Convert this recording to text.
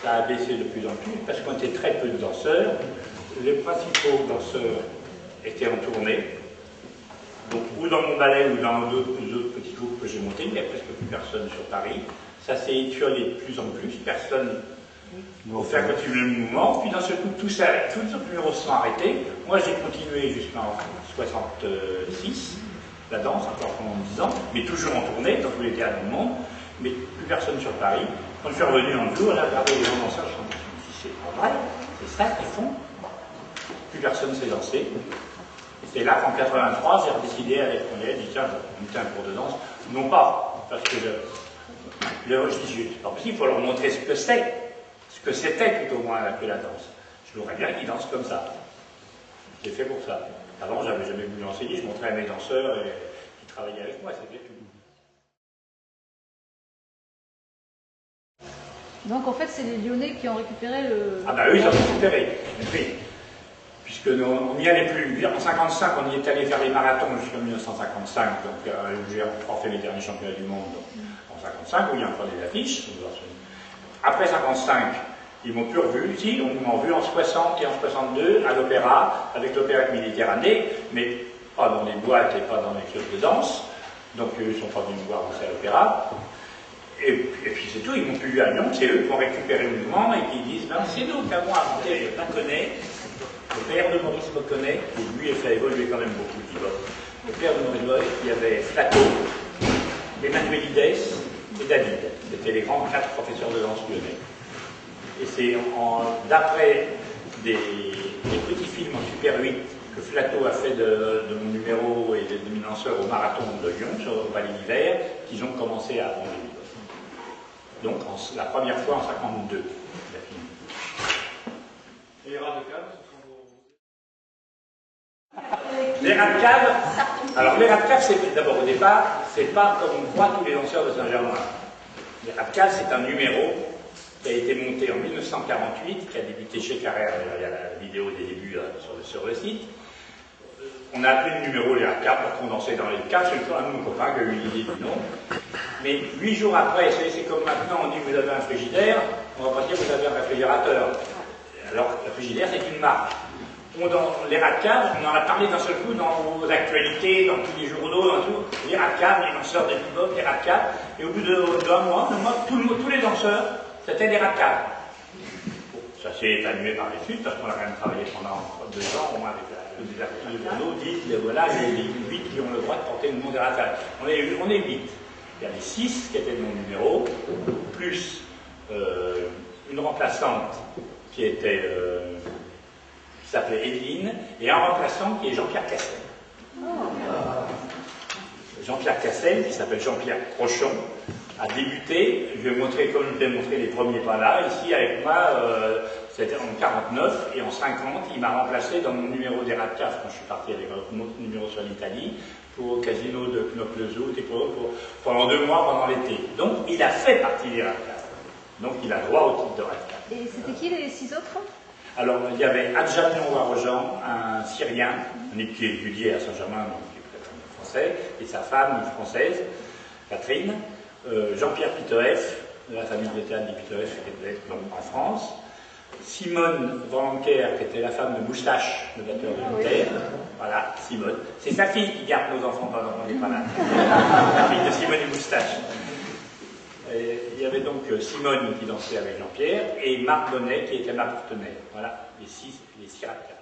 Ça a baissé de plus en plus parce qu'on était très peu de danseurs. Les principaux danseurs étaient en tournée. Donc, ou dans mon ballet ou dans d'autres petits groupes que j'ai montés, il n'y a presque plus personne sur Paris. Ça s'est étiolé de plus en plus. Personne pour faire continuer le mouvement. Puis d'un seul coup, tous les numéros se sont arrêtés. Moi, j'ai continué jusqu'en 66, la danse, encore pendant 10 ans, mais toujours en tournée, dans tous les théâtres du monde, mais plus personne sur Paris. Quand je suis revenu un jour, là, regardez les gens danseurs, je me suis dit, c'est pas vrai, c'est ça qu'ils font. Plus personne s'est dansé. C'est là qu'en 83, j'ai décidé avec mon élève, j'ai dit tiens, je vais monter un cours de danse. Non pas, parce que je dis, c'est pas possible, il faut leur montrer ce que c'est. Ce que c'était tout au moins que la danse. Je l'aurais bien qu'ils dansent comme ça. J'ai fait pour ça. Avant, j'avais jamais voulu enseigner, je montrais à mes danseurs qui travaillaient avec moi, c'était tout. Donc en fait, c'est les Lyonnais qui ont récupéré le... Ah bah eux, ils ont récupéré. Oui. Puisque on n'y allait plus. En 1955, on y est allé faire les marathons jusqu'en 1955, donc j'ai encore fait les derniers championnats du monde en 1955, où il y a encore des affiches. Après 1955, ils m'ont plus revu. Si, ils m'ont vu en 60 et en 62 à l'opéra, avec l'opérette Méditerranée, mais pas dans les boîtes et pas dans les clubs de danse. Donc eux, ils ne sont pas venus me voir aussi à l'opéra. Et puis c'est tout, ils m'ont plus vu à Lyon, c'est eux qui ont récupéré le mouvement et qui disent ben, c'est nous qui avons inventé le Baconnet. Le père de Maurice Baconnet, qui lui a fait évoluer quand même beaucoup le bebop. Le père de Maurice Baconnet, il y avait Flato, Emmanuelides et David. C'était les grands 4 professeurs de danse lyonnais. Et c'est d'après des petits films en Super 8 que Flato a fait de mon numéro et de mes danseurs au marathon de Lyon, sur le Palais d'hiver, qu'ils ont commencé à apprendre le bebop. Donc la première fois en 52, il a fini. Et les rats de cave, les rats de cave, alors les rats de cave, c'est d'abord au départ, c'est pas comme on voit tous les danseurs de Saint-Germain. Les rats de cave, c'est un numéro qui a été monté en 1948, qui a débuté chez Carrère, il y a la vidéo des débuts sur le site. On a appelé le numéro les rats de cave parce qu'on dansait dans les caves, c'est un de nos copains qui a eu l'idée du nom. Mais 8 jours après, c'est comme maintenant, on dit que vous avez un frigidaire, on va pas dire que vous avez un réfrigérateur. Alors, le frigidaire, c'est une marque. Dans les rats de cave, on en a parlé d'un seul coup dans vos actualités, dans tous les journaux, dans tout. Les rats de cave, les danseurs de bebop, les rats de cave. Et au bout d'un mois, tous les danseurs, c'était des rats de cave. Bon, ça s'est évalué par les suites, parce qu'on a quand même travaillé pendant 2 ans, au moins avec les journaux, disent, voilà, les 8 qui ont le droit de porter le nom des rats de cave. On est 8. Il y avait 6 qui étaient de mon numéro, plus une remplaçante qui s'appelait Evelyne, et un remplaçant qui est Jean-Pierre Cassel. Jean-Pierre Cassel, qui s'appelle Jean-Pierre Crochon, a débuté, je vais montrer comme je vais montrer les premiers pas là, ici avec moi, c'était en 49, et en 50, il m'a remplacé dans mon numéro des rats de cave, quand je suis parti avec un autre numéro sur l'Italie, au casino de Knopflezout, et pendant 2 mois pendant l'été. Donc il a fait partie des rats de cave. Donc il a droit au titre de rat de cave. Et c'était qui les 6 autres? Alors, il y avait Adjamian Warojan, un Syrien, qui est étudié à Saint-Germain, donc qui est peut-être un français, et sa femme, une française, Catherine, Jean-Pierre Pitoef, de la famille de théâtre des Pitoef, qui était en France, Simone Volanquer, qui était la femme de Moustache, le batteur de Luther, voilà, Simone. C'est sa fille qui garde nos enfants pendant qu'on n'est pas là, la fille de Simone et Moustache. Et il y avait donc Simone qui dansait avec Jean-Pierre et Marc Bonnet qui était ma partenaire. Voilà, les 6 rats de cave.